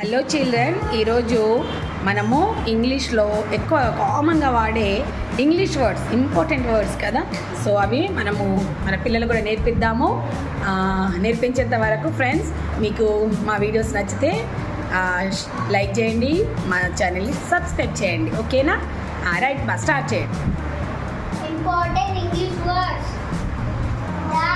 Hello children, ఈరోజు మనము ఇంగ్లీష్లో ఎక్కువ కామన్గా వాడే ఇంగ్లీష్ వర్డ్స్, ఇంపార్టెంట్ వర్డ్స్ కదా. సో అవి మనము మన పిల్లలు కూడా నేర్పిద్దాము. నేర్పించేంత వరకు ఫ్రెండ్స్, మీకు మా వీడియోస్ నచ్చితే లైక్ చేయండి, మా ఛానల్ని సబ్స్క్రైబ్ చేయండి. ఓకేనా? రైట్, స్టార్ట్ చేయండి. Important English words. The